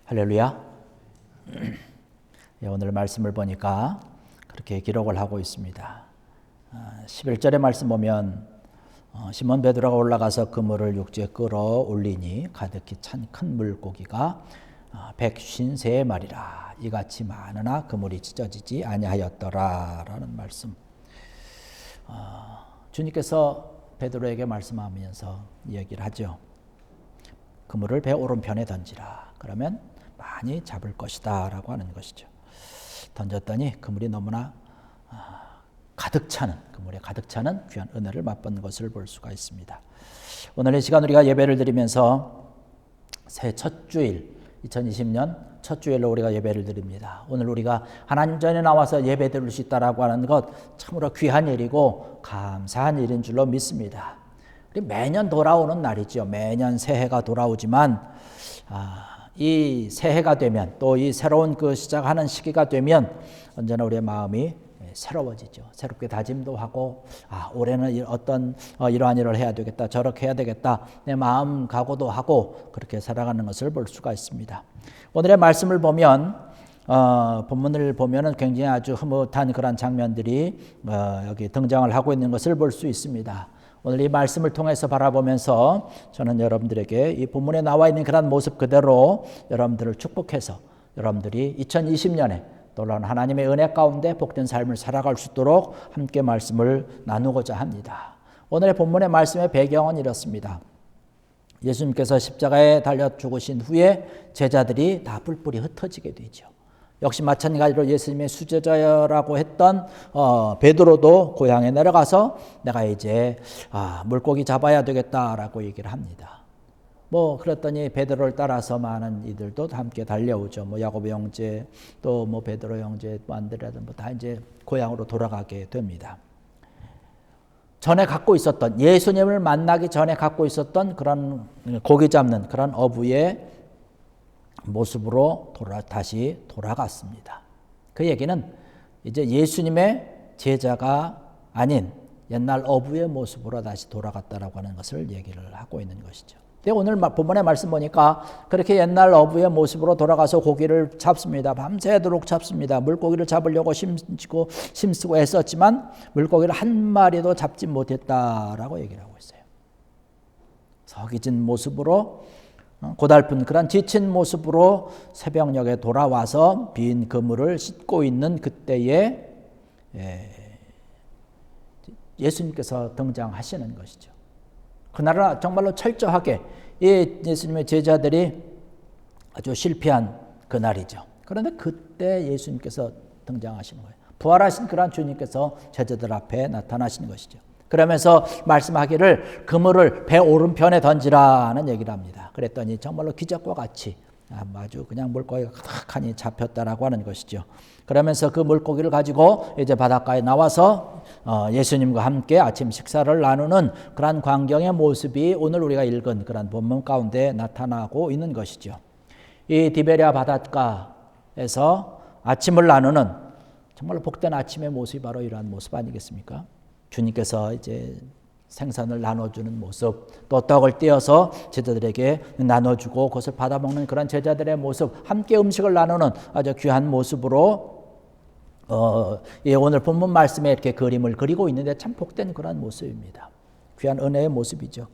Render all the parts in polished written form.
할렐루야. 오늘 말씀을 보니까 그렇게 기록을 하고 있습니다. 11절의 말씀 보면 시몬 베드로가 올라가서 그물을 육지에 끌어올리니 가득히 찬 큰 물고기가 153마리라. 이같이 많으나 그물이 찢어지지 아니하였더라 라는 말씀. 주님께서 베드로에게 말씀하면서 이야기를 하죠. 그물을 배 오른편에 던지라. 그러면 많이 잡을 것이다 라고 하는 것이죠. 던졌더니 그물이 너무나 그물에 가득 차는 귀한 은혜를 맛본 것을 볼 수가 있습니다. 오늘 이 시간 우리가 예배를 드리면서 새해 첫 주일 2020년 첫 주일로 우리가 예배를 드립니다. 오늘 우리가 하나님 전에 나와서 예배 드릴 수 있다라고 하는 것 참으로 귀한 일이고 감사한 일인 줄로 믿습니다. 매년 돌아오는 날이죠. 매년 새해가 돌아오지만 이 새해가 되면 또 이 새로운 그 시작하는 시기가 되면 언제나 우리의 마음이 새로워지죠. 새롭게 다짐도 하고 올해는 이러한 일을 해야 되겠다, 저렇게 해야 되겠다, 내 마음 각오도 하고 그렇게 살아가는 것을 볼 수가 있습니다. 오늘의 말씀을 보면 본문을 보면은 굉장히 아주 흐뭇한 그런 장면들이 여기 등장을 하고 있는 것을 볼 수 있습니다. 오늘 이 말씀을 통해서 바라보면서 저는 여러분들에게 이 본문에 나와 있는 그런 모습 그대로 여러분들을 축복해서 여러분들이 2020년에 놀라운 하나님의 은혜 가운데 복된 삶을 살아갈 수 있도록 함께 말씀을 나누고자 합니다. 오늘의 본문의 말씀의 배경은 이렇습니다. 예수님께서 십자가에 달려 죽으신 후에 제자들이 다 뿔뿔이 흩어지게 되죠. 역시 마찬가지로 예수님의 수제자라고 했던 베드로도 고향에 내려가서 내가 이제 물고기 잡아야 되겠다라고 얘기를 합니다. 그랬더니 베드로를 따라서 많은 이들도 함께 달려오죠. 야고보 형제, 또 베드로 형제, 안드레아들 다 이제 고향으로 돌아가게 됩니다. 전에 갖고 있었던 예수님을 만나기 전에 갖고 있었던 그런 고기 잡는 그런 어부의 모습으로 다시 돌아갔습니다. 그 얘기는 이제 예수님의 제자가 아닌 옛날 어부의 모습으로 다시 돌아갔다라고 하는 것을 얘기를 하고 있는 것이죠. 오늘 본문의 말씀 보니까 그렇게 옛날 어부의 모습으로 돌아가서 고기를 잡습니다. 밤새도록 잡습니다. 물고기를 잡으려고 힘쓰고 애썼지만 물고기를 한 마리도 잡지 못했다라고 얘기를 하고 있어요. 서기진 모습으로 고달픈 그런 지친 모습으로 새벽녘에 돌아와서 빈 그물을 씻고 있는 그때에 예수님께서 등장하시는 것이죠. 그날은 정말로 철저하게 예수님의 제자들이 아주 실패한 그날이죠. 그런데 그때 예수님께서 등장하시는 거예요. 부활하신 그런 주님께서 제자들 앞에 나타나시는 것이죠. 그러면서 말씀하기를 그물을 배 오른편에 던지라는 얘기를 합니다. 그랬더니 정말로 기적과 같이 아주 그냥 물고기가 가득하니 잡혔다라고 하는 것이죠. 그러면서 그 물고기를 가지고 이제 바닷가에 나와서 예수님과 함께 아침 식사를 나누는 그런 광경의 모습이 오늘 우리가 읽은 그런 본문 가운데 나타나고 있는 것이죠. 이 디베랴 바닷가에서 아침을 나누는 정말 복된 아침의 모습이 바로 이러한 모습 아니겠습니까? 주님께서 이제 생선을 나눠주는 모습, 또 떡을 떼어서 제자들에게 나눠주고 그것을 받아먹는 그런 제자들의 모습, 함께 음식을 나누는 아주 귀한 모습으로 오늘 본문 말씀에 이렇게 그림을 그리고 있는데 참 복된 그런 모습입니다. 귀한 은혜의 모습이죠.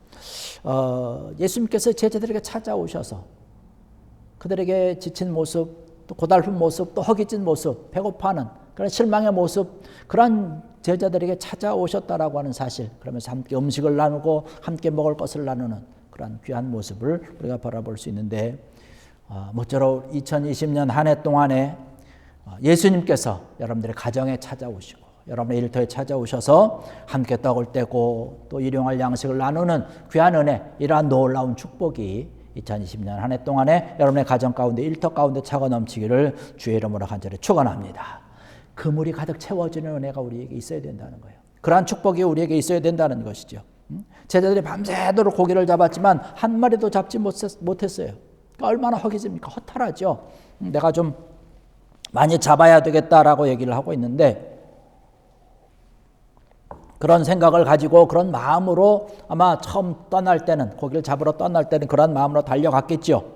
예수님께서 제자들에게 찾아오셔서 그들에게 지친 모습, 또 고달픈 모습, 또 허기진 모습, 배고파하는 그런 실망의 모습, 그런 제자들에게 찾아오셨다라고 하는 사실, 그러면서 함께 음식을 나누고 함께 먹을 것을 나누는 그런 귀한 모습을 우리가 바라볼 수 있는데 모쪼록 2020년 한 해 동안에 예수님께서 여러분들의 가정에 찾아오시고 여러분의 일터에 찾아오셔서 함께 떡을 떼고 또 일용할 양식을 나누는 귀한 은혜, 이러한 놀라운 축복이 2020년 한 해 동안에 여러분의 가정 가운데 일터 가운데 차고 넘치기를 주의 이름으로 간절히 축원합니다. 그물이 가득 채워지는 은혜가 우리에게 있어야 된다는 거예요. 그러한 축복이 우리에게 있어야 된다는 것이죠. 제자들이 밤새도록 고기를 잡았지만 한 마리도 잡지 못했어요. 그러니까 얼마나 허기집니까? 허탈하죠. 내가 좀 많이 잡아야 되겠다라고 얘기를 하고 있는데 그런 생각을 가지고 그런 마음으로 아마 처음 떠날 때는 고기를 잡으러 떠날 때는 그런 마음으로 달려갔겠죠.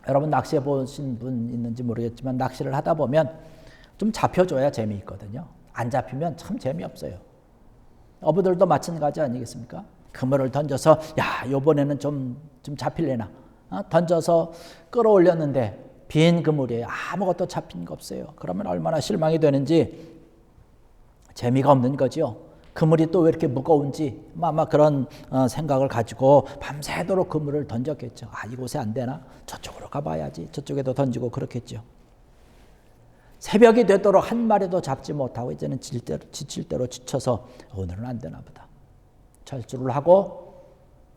여러분 낚시해 보신 분 있는지 모르겠지만 낚시를 하다 보면 좀 잡혀줘야 재미있거든요. 안 잡히면 참 재미없어요. 어부들도 마찬가지 아니겠습니까? 그물을 던져서 야 이번에는 좀 잡힐래나 던져서 끌어올렸는데 빈 그물이에요. 아무것도 잡힌 거 없어요. 그러면 얼마나 실망이 되는지 재미가 없는 거죠. 그물이 또 왜 이렇게 무거운지 아마 그런 생각을 가지고 밤새도록 그물을 던졌겠죠. 이곳에 안 되나? 저쪽으로 가봐야지. 저쪽에도 던지고 그렇겠죠. 새벽이 되도록 한 마리도 잡지 못하고 이제는 지칠 대로 지쳐서 오늘은 안 되나 보다. 철수를 하고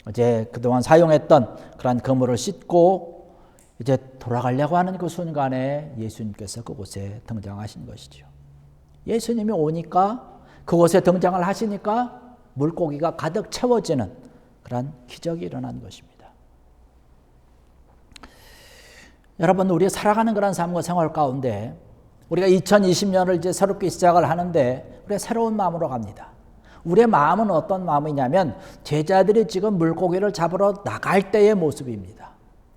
이제 그동안 사용했던 그런 그물을 씻고 이제 돌아가려고 하는 그 순간에 예수님께서 그곳에 등장하신 것이죠. 예수님이 오니까 그곳에 등장을 하시니까 물고기가 가득 채워지는 그런 기적이 일어난 것입니다. 여러분, 우리 살아가는 그런 삶과 생활 가운데 우리가 2020년을 이제 새롭게 시작을 하는데 우리가 새로운 마음으로 갑니다. 우리의 마음은 어떤 마음이냐면 제자들이 지금 물고기를 잡으러 나갈 때의 모습입니다.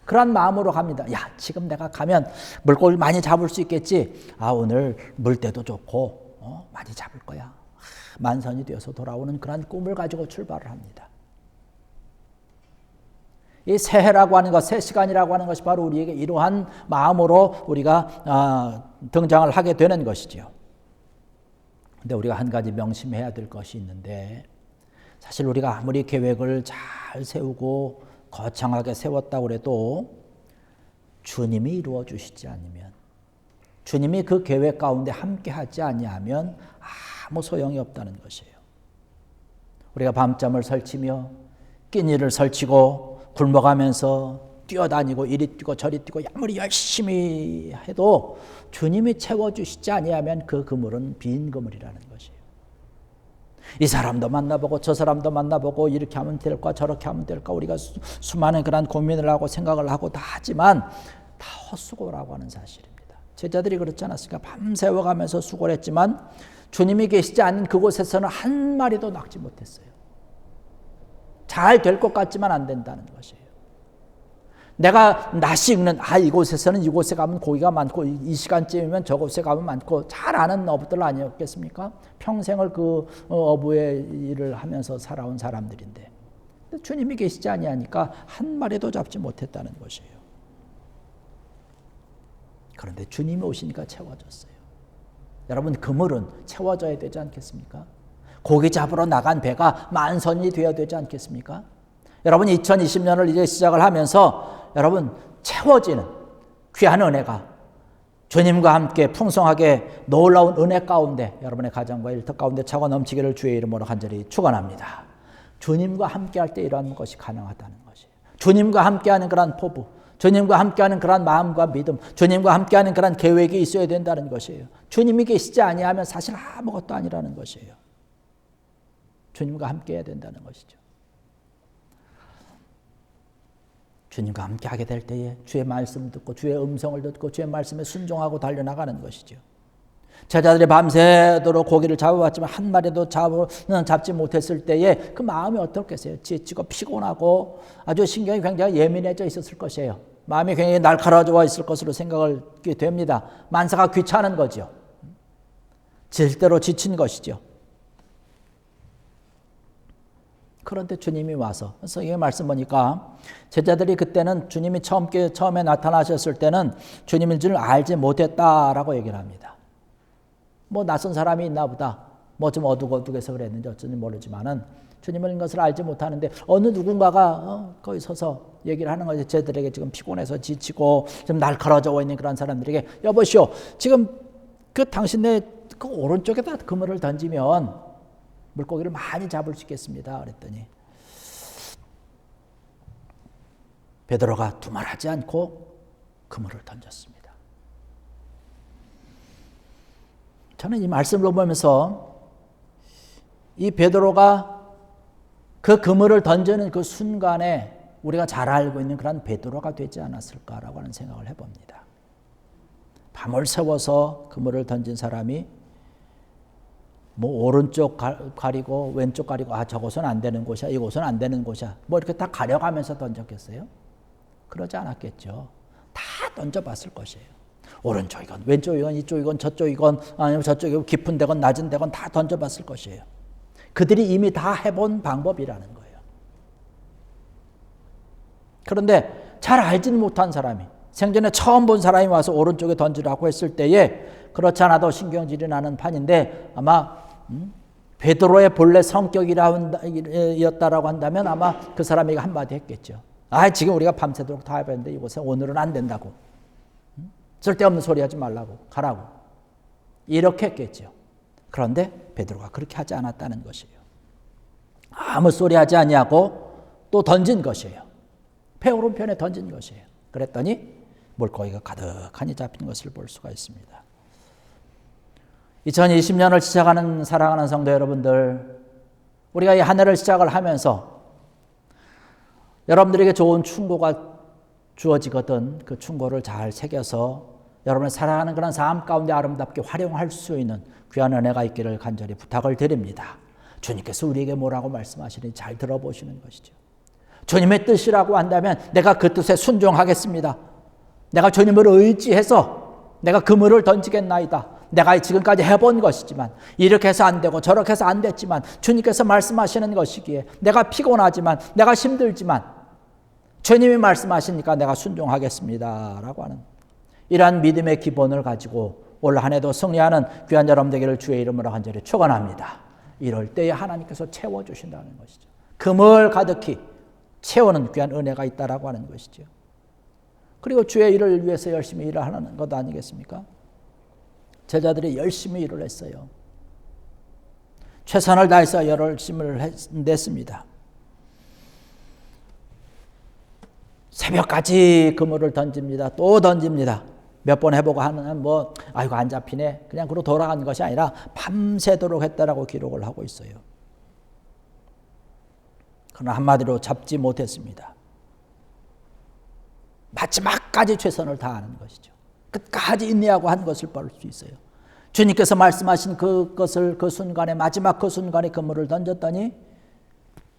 그런 마음으로 갑니다. 야, 지금 내가 가면 물고기를 많이 잡을 수 있겠지. 오늘 물때도 좋고 많이 잡을 거야. 만선이 되어서 돌아오는 그런 꿈을 가지고 출발을 합니다. 이 새해라고 하는 것, 새 시간이라고 하는 것이 바로 우리에게 이러한 마음으로 우리가 등장을 하게 되는 것이죠. 근데 우리가 한 가지 명심해야 될 것이 있는데 사실 우리가 아무리 계획을 잘 세우고 거창하게 세웠다고 해도 주님이 이루어 주시지 않으면, 주님이 그 계획 가운데 함께 하지 아니하면 아무 소용이 없다는 것이에요. 우리가 밤잠을 설치며 끼니를 설치고 굶어가면서 뛰어다니고 이리 뛰고 저리 뛰고 아무리 열심히 해도 주님이 채워주시지 아니하면 그 그물은 빈 그물이라는 것이에요. 이 사람도 만나보고 저 사람도 만나보고 이렇게 하면 될까 저렇게 하면 될까 우리가 수많은 그런 고민을 하고 생각을 하고 다 하지만 다 헛수고라고 하는 사실입니다. 제자들이 그렇지 않았습니까? 밤새워가면서 수고를 했지만 주님이 계시지 않은 그곳에서는 한 마리도 낚지 못했어요. 잘 될 것 같지만 안 된다는 것이에요. 내가 낯이 익는 이곳에서는 이곳에 가면 고기가 많고 이 시간쯤이면 저곳에 가면 많고 잘 아는 어부들 아니었겠습니까? 평생을 그 어부의 일을 하면서 살아온 사람들인데 주님이 계시지 아니하니까 한 마리도 잡지 못했다는 것이에요. 그런데 주님이 오시니까 채워졌어요. 여러분, 그물은 채워져야 되지 않겠습니까? 고기 잡으러 나간 배가 만선이 되어야 되지 않겠습니까? 여러분, 2020년을 이제 시작을 하면서 여러분 채워지는 귀한 은혜가 주님과 함께 풍성하게 놀라운 은혜 가운데 여러분의 가정과 일터 가운데 차고 넘치기를 주의 이름으로 간절히 축원합니다. 주님과 함께할 때 이러한 것이 가능하다는 것이에요. 주님과 함께하는 그런 포부, 주님과 함께하는 그런 마음과 믿음, 주님과 함께하는 그런 계획이 있어야 된다는 것이에요. 주님이 계시지 아니하면 사실 아무것도 아니라는 것이에요. 주님과 함께해야 된다는 것이죠. 주님과 함께하게 될 때에 주의 말씀을 듣고 주의 음성을 듣고 주의 말씀에 순종하고 달려나가는 것이죠. 제자들이 밤새도록 고기를 잡아봤지만 한 마리도 잡지 못했을 때에 그 마음이 어떻겠어요? 지치고 피곤하고 아주 신경이 굉장히 예민해져 있었을 것이에요. 마음이 굉장히 날카로워 있을 것으로 생각하게 됩니다. 만사가 귀찮은 거죠. 질대로 지친 것이죠. 그런데 주님이 와서, 그래서 이 말씀 보니까 제자들이 그때는 주님이 처음에 나타나셨을 때는 주님인 줄 알지 못했다라고 얘기를 합니다. 뭐 낯선 사람이 있나 보다, 뭐 좀 어둑어둑해서 그랬는지 어쩐지 모르지만은 주님인 것을 알지 못하는데 어느 누군가가 거기 서서 얘기를 하는 거죠. 제자들에게 지금 피곤해서 지치고 좀 날카로워져 있는 그런 사람들에게, 여보시오, 지금 그 당신네 그 오른쪽에다 그물을 던지면 물고기를 많이 잡을 수 있겠습니다. 그랬더니 베드로가 두말하지 않고 그물을 던졌습니다. 저는 이 말씀을 보면서 이 베드로가 그 그물을 던지는 그 순간에 우리가 잘 알고 있는 그런 베드로가 되지 않았을까라고 하는 생각을 해봅니다. 밤을 새워서 그물을 던진 사람이 뭐 오른쪽 가리고 왼쪽 가리고 저곳은 안 되는 곳이야, 이곳은 안 되는 곳이야, 뭐 이렇게 다 가려가면서 던졌겠어요? 그러지 않았겠죠. 다 던져봤을 것이에요. 오른쪽이건 왼쪽이건 이쪽이건 저쪽이건 아니면 저쪽이건 깊은 데건 낮은 데건 다 던져봤을 것이에요. 그들이 이미 다 해본 방법이라는 거예요. 그런데 잘 알지는 못한 사람이, 생전에 처음 본 사람이 와서 오른쪽에 던지라고 했을 때에 그렇지 않아도 신경질이 나는 판인데 아마 베드로의 본래 성격이었다라고 한다면 아마 그 사람에게 한마디 했겠죠. 지금 우리가 밤새도록 다 해봤는데 이곳에 오늘은 안 된다고. 쓸데없는 소리 하지 말라고. 가라고. 이렇게 했겠죠. 그런데 베드로가 그렇게 하지 않았다는 것이에요. 아무 소리 하지 아니하고 또 던진 것이에요. 배 오른편에 던진 것이에요. 그랬더니 물고기가 가득하니 잡힌 것을 볼 수가 있습니다. 2020년을 시작하는 사랑하는 성도 여러분들, 우리가 이 한 해를 시작을 하면서 여러분들에게 좋은 충고가 주어지거든 그 충고를 잘 새겨서 여러분을 사랑하는 그런 삶 가운데 아름답게 활용할 수 있는 귀한 은혜가 있기를 간절히 부탁을 드립니다. 주님께서 우리에게 뭐라고 말씀하시는지 잘 들어보시는 것이죠. 주님의 뜻이라고 한다면 내가 그 뜻에 순종하겠습니다. 내가 주님을 의지해서 내가 그물을 던지겠나이다. 내가 지금까지 해본 것이지만 이렇게 해서 안 되고 저렇게 해서 안 됐지만 주님께서 말씀하시는 것이기에 내가 피곤하지만 내가 힘들지만 주님이 말씀하시니까 내가 순종하겠습니다 라고 하는 이러한 믿음의 기본을 가지고 올 한 해도 승리하는 귀한 여러분 되기를 주의 이름으로 간절히 축원합니다. 이럴 때에 하나님께서 채워주신다는 것이죠. 그물 가득히 채우는 귀한 은혜가 있다라고 하는 것이죠. 그리고 주의 일을 위해서 열심히 일을 하는 것 아니겠습니까? 제자들이 열심히 일을 했어요. 최선을 다해서 열심을 냈습니다. 새벽까지 그물을 던집니다. 또 던집니다. 몇 번 해보고 하면 아이고 안 잡히네. 그냥 그러고 돌아간 것이 아니라 밤새도록 했다라고 기록을 하고 있어요. 그러나 한마디로 잡지 못했습니다. 마지막까지 최선을 다하는 것이죠. 끝까지 인내하고 한 것을 볼 수 있어요. 주님께서 말씀하신 그것을 그 순간에 마지막 그 순간에 그물을 던졌더니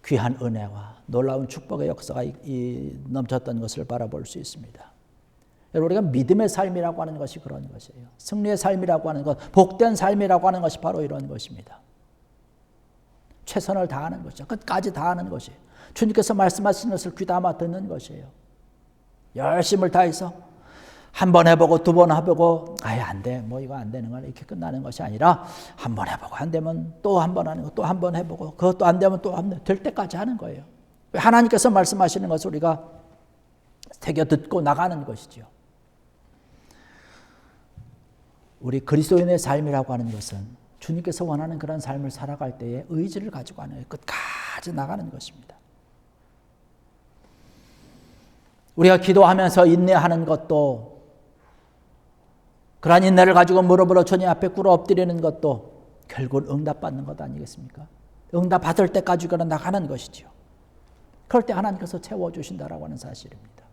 귀한 은혜와 놀라운 축복의 역사가 넘쳤던 것을 바라볼 수 있습니다. 여러분 우리가 믿음의 삶이라고 하는 것이 그런 것이에요. 승리의 삶이라고 하는 것, 복된 삶이라고 하는 것이 바로 이런 것입니다. 최선을 다하는 것이죠. 끝까지 다하는 것이에요. 주님께서 말씀하신 것을 귀담아 듣는 것이에요. 열심을 다해서 한 번 해보고 두 번 해보고 안 돼. 이거 안 되는 건 이렇게 끝나는 것이 아니라 한 번 해보고 안 되면 또 한 번 하는 거, 또 한 번 해보고 그것도 안 되면 또 한 번 될 때까지 하는 거예요. 하나님께서 말씀하시는 것을 우리가 새겨 듣고 나가는 것이죠. 우리 그리스도인의 삶이라고 하는 것은 주님께서 원하는 그런 삶을 살아갈 때에 의지를 가지고 하는 끝까지 나가는 것입니다. 우리가 기도하면서 인내하는 것도 그러한 인내를 가지고 무릎으로 주님 앞에 꿇어 엎드리는 것도 결국은 응답받는 것 아니겠습니까? 응답받을 때까지 그런 나가는 것이죠. 그럴 때 하나님께서 채워주신다라고 하는 사실입니다.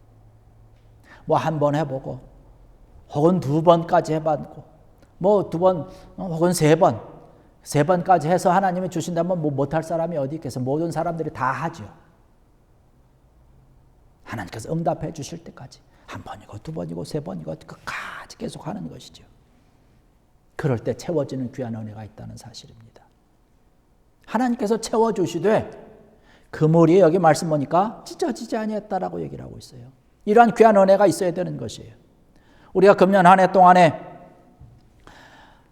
한 번 해보고 혹은 두 번까지 해봤고 두 번 혹은 세 번까지 해서 하나님이 주신다면 못할 사람이 어디 있겠어요? 모든 사람들이 다 하죠. 하나님께서 응답해 주실 때까지 한 번이고 두 번이고 세 번이고 끝까지 계속 하는 것이죠. 그럴 때 채워지는 귀한 은혜가 있다는 사실입니다. 하나님께서 채워주시되 그물이 여기 말씀 보니까 찢어지지 아니했다라고 얘기를 하고 있어요. 이러한 귀한 은혜가 있어야 되는 것이에요. 우리가 금년 한 해 동안에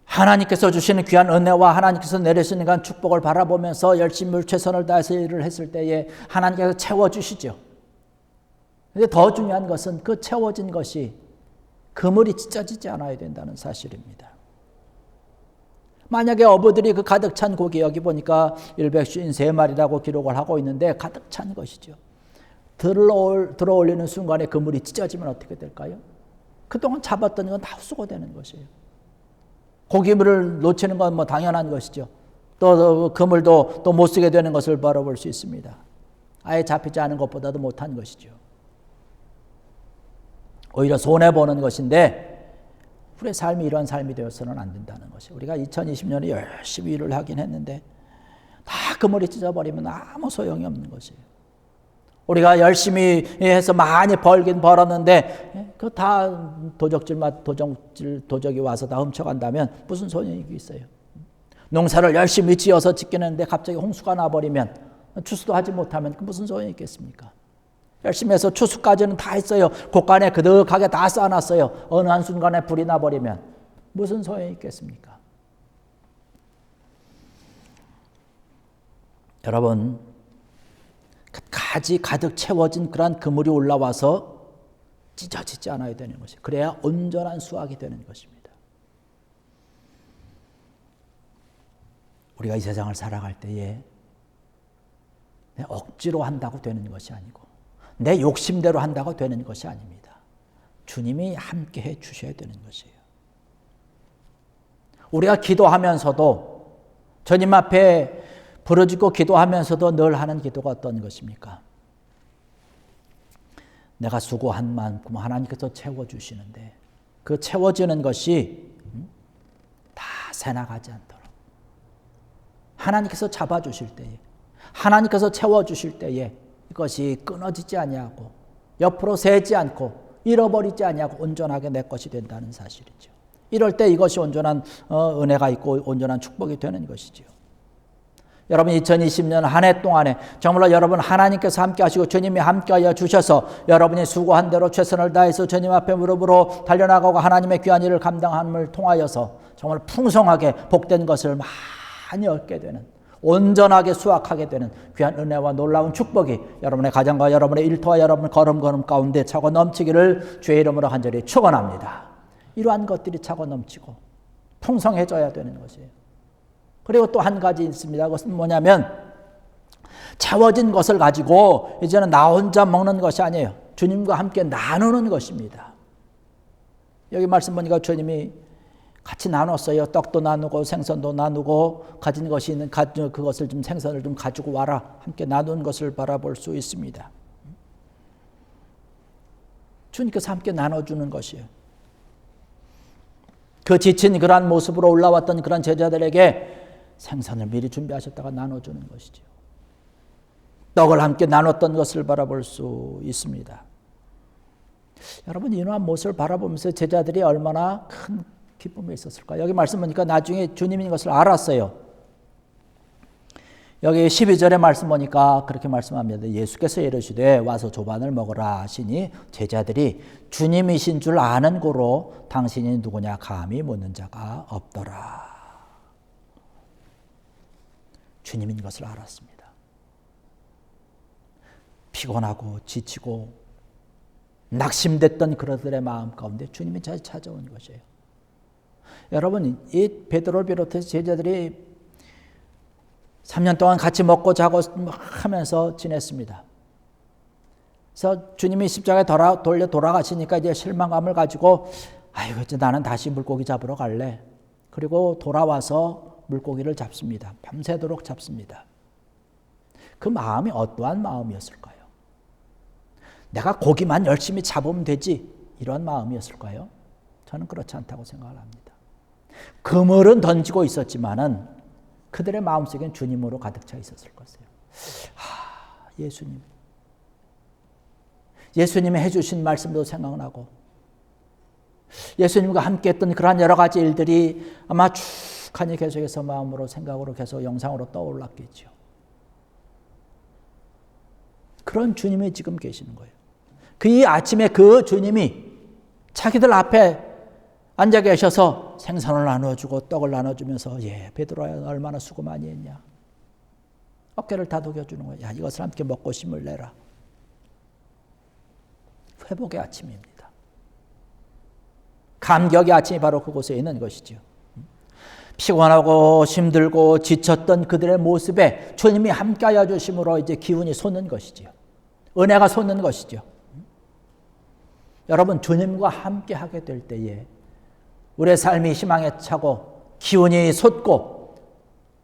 하나님께서 주시는 귀한 은혜와 하나님께서 내리시는 귀한 축복을 바라보면서 열심히 최선을 다해서 일을 했을 때에 하나님께서 채워주시죠. 그런데 더 중요한 것은 그 채워진 것이 그물이 찢어지지 않아야 된다는 사실입니다. 만약에 어부들이 그 가득 찬 고기 여기 보니까 153마리라고 기록을 하고 있는데 가득 찬 것이죠. 들어올리는 순간에 그물이 찢어지면 어떻게 될까요? 그동안 잡았던 건 다 헛수고되는 것이에요. 고기물을 놓치는 건 당연한 것이죠. 또 그물도 또 못 쓰게 되는 것을 바라볼 수 있습니다. 아예 잡히지 않은 것보다도 못한 것이죠. 오히려 손해보는 것인데 우리의 삶이 이런 삶이 되어서는 안 된다는 것이에요. 우리가 2020년에 열심히 일을 하긴 했는데 다 그물이 찢어버리면 아무 소용이 없는 것이에요. 우리가 열심히 해서 많이 벌긴 벌었는데 그 다 도적이 와서 다 훔쳐간다면 무슨 소용이 있어요? 농사를 열심히 지어서 짓겠는데 갑자기 홍수가 나버리면 추수도 하지 못하면 그 무슨 소용이 있겠습니까? 열심히 해서 추수까지는 다 했어요. 곳간에 그득하게 다 쌓아놨어요. 어느 한순간에 불이 나버리면 무슨 소용이 있겠습니까? 여러분, 가지 가득 채워진 그러한 그물이 올라와서 찢어지지 않아야 되는 것이에요. 그래야 온전한 수확이 되는 것입니다. 우리가 이 세상을 살아갈 때에 내 억지로 한다고 되는 것이 아니고 내 욕심대로 한다고 되는 것이 아닙니다. 주님이 함께 해 주셔야 되는 것이에요. 우리가 기도하면서도 주님 앞에 부르짖고 기도하면서도 늘 하는 기도가 어떤 것입니까? 내가 수고한 만큼 하나님께서 채워주시는데 그 채워지는 것이 다 새나가지 않도록 하나님께서 잡아주실 때에 하나님께서 채워주실 때에 이것이 끊어지지 아니하고 옆으로 새지 않고 잃어버리지 아니하고 온전하게 내 것이 된다는 사실이죠. 이럴 때 이것이 온전한 은혜가 있고 온전한 축복이 되는 것이죠. 여러분 2020년 한 해 동안에 정말로 여러분 하나님께서 함께 하시고 주님이 함께하여 주셔서 여러분이 수고한 대로 최선을 다해서 주님 앞에 무릎으로 달려나가고 하나님의 귀한 일을 감당함을 통하여서 정말 풍성하게 복된 것을 많이 얻게 되는 온전하게 수확하게 되는 귀한 은혜와 놀라운 축복이 여러분의 가정과 여러분의 일터와 여러분의 걸음걸음 가운데 차고 넘치기를 주의 이름으로 간절히 축원합니다. 이러한 것들이 차고 넘치고 풍성해져야 되는 것이에요. 그리고 또 한 가지 있습니다. 그것은 뭐냐면 채워진 것을 가지고 이제는 나 혼자 먹는 것이 아니에요. 주님과 함께 나누는 것입니다. 여기 말씀 보니까 주님이 같이 나눴어요. 떡도 나누고 생선도 나누고 가진 것이 있는 그것을 좀 생선을 좀 가지고 와라. 함께 나눈 것을 바라볼 수 있습니다. 주님께서 함께 나눠주는 것이에요. 그 지친 그러한 모습으로 올라왔던 그런 제자들에게 생선을 미리 준비하셨다가 나눠주는 것이죠. 떡을 함께 나눴던 것을 바라볼 수 있습니다. 여러분 이러한 모습을 바라보면서 제자들이 얼마나 큰 기쁨에 있었을까? 여기 말씀 보니까 나중에 주님인 것을 알았어요. 여기 12절에 말씀 보니까 그렇게 말씀합니다. 예수께서 이르시되 와서 조반을 먹으라 하시니 제자들이 주님이신 줄 아는 고로 당신이 누구냐 감히 묻는 자가 없더라. 주님인 것을 알았습니다. 피곤하고 지치고 낙심됐던 그들의 마음 가운데 주님이 찾아온 것이에요. 여러분 이 베드로를 비롯해서 제자들이 3년 동안 같이 먹고 자고 하면서 지냈습니다. 그래서 주님이 십자가에 돌아가시니까 이제 실망감을 가지고 아이고 이제 나는 다시 물고기 잡으러 갈래. 그리고 돌아와서 물고기를 잡습니다. 밤새도록 잡습니다. 그 마음이 어떠한 마음이었을까요? 내가 고기만 열심히 잡으면 되지 이런 마음이었을까요? 저는 그렇지 않다고 생각을 합니다. 그물은 던지고 있었지만은 그들의 마음속엔 주님으로 가득 차 있었을 것이에요. 예수님이 해주신 말씀도 생각나고 예수님과 함께 했던 그러한 여러 가지 일들이 아마 축하니 계속해서 마음으로 생각으로 계속 영상으로 떠올랐겠죠. 그런 주님이 지금 계시는 거예요. 그 아침에 그 주님이 자기들 앞에 앉아 계셔서 생선을 나눠주고 떡을 나눠주면서 베드로야 얼마나 수고 많이 했냐. 어깨를 다독여주는 거야. 이것을 함께 먹고 힘을 내라. 회복의 아침입니다. 감격의 아침이 바로 그곳에 있는 것이죠. 피곤하고 힘들고 지쳤던 그들의 모습에 주님이 함께하여 주심으로 이제 기운이 솟는 것이죠. 은혜가 솟는 것이죠. 여러분 주님과 함께하게 될 때에 우리의 삶이 희망에 차고 기운이 솟고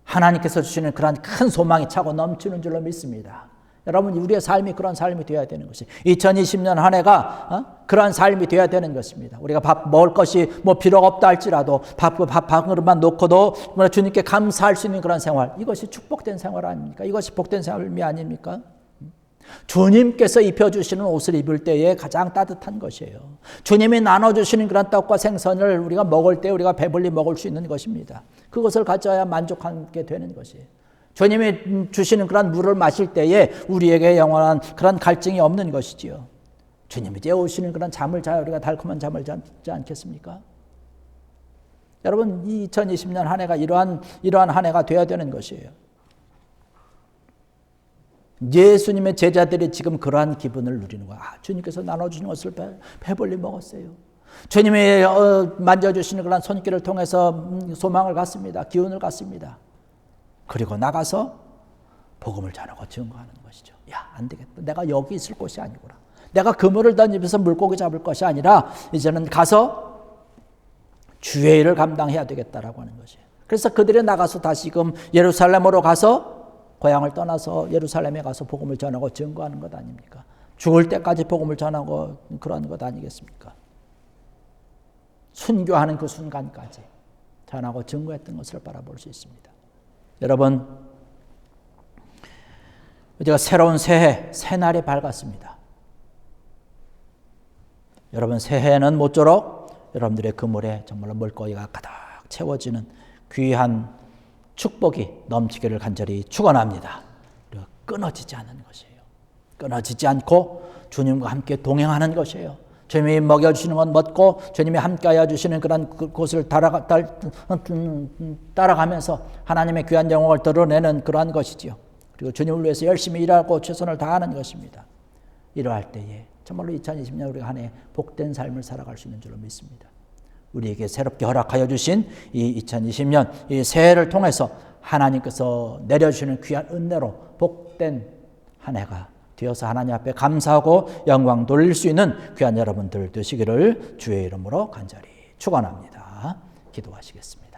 하나님께서 주시는 그런 큰 소망이 차고 넘치는 줄로 믿습니다. 여러분 우리의 삶이 그런 삶이 되어야 되는 것이 2020년 한 해가 그런 삶이 되어야 되는 것입니다. 우리가 밥 먹을 것이 필요가 없다 할지라도 밥 한 그릇만 놓고도 주님께 감사할 수 있는 그런 생활, 이것이 축복된 생활 아닙니까? 이것이 복된 삶이 아닙니까? 주님께서 입혀주시는 옷을 입을 때에 가장 따뜻한 것이에요. 주님이 나눠주시는 그런 떡과 생선을 우리가 먹을 때 우리가 배불리 먹을 수 있는 것입니다. 그것을 가져야 만족하게 되는 것이에요. 주님이 주시는 그런 물을 마실 때에 우리에게 영원한 그런 갈증이 없는 것이지요. 주님이 재우시는 그런 잠을 자야 우리가 달콤한 잠을 자지 않겠습니까? 여러분, 2020년 한 해가 이러한 한 해가 되어야 되는 것이에요. 예수님의 제자들이 지금 그러한 기분을 누리는 거야. 주님께서 나눠주신 것을 배불리 먹었어요. 주님이 만져주시는 그런 손길을 통해서 소망을 갖습니다. 기운을 갖습니다. 그리고 나가서 복음을 전하고 증거하는 것이죠. 야, 안 되겠다. 내가 여기 있을 곳이 아니구나. 내가 그물을 던지면서 물고기 잡을 것이 아니라 이제는 가서 주의 일을 감당해야 되겠다라고 하는 것이에요. 그래서 그들이 나가서 다시금 예루살렘으로 가서 고향을 떠나서 예루살렘에 가서 복음을 전하고 증거하는 것 아닙니까? 죽을 때까지 복음을 전하고 그런 것 아니겠습니까? 순교하는 그 순간까지 전하고 증거했던 것을 바라볼 수 있습니다. 여러분, 우리가 새로운 새해, 새날이 밝았습니다. 여러분, 새해는 모쪼록 여러분들의 그물에 정말로 물고기가 가득 채워지는 귀한 축복이 넘치기를 간절히 축원합니다. 끊어지지 않는 것이에요. 끊어지지 않고 주님과 함께 동행하는 것이에요. 주님이 먹여주시는 건 먹고 주님이 함께하여 주시는 그런 곳을 따라가면서 하나님의 귀한 영광을 드러내는 그러한 것이지요. 그리고 주님을 위해서 열심히 일하고 최선을 다하는 것입니다. 이러할 때에 정말로 2020년 우리가 한 해 복된 삶을 살아갈 수 있는 줄로 믿습니다. 우리에게 새롭게 허락하여 주신 이 2020년 이 새해를 통해서 하나님께서 내려주시는 귀한 은혜로 복된 한 해가 되어서 하나님 앞에 감사하고 영광 돌릴 수 있는 귀한 여러분들 되시기를 주의 이름으로 간절히 축원합니다. 기도하시겠습니다.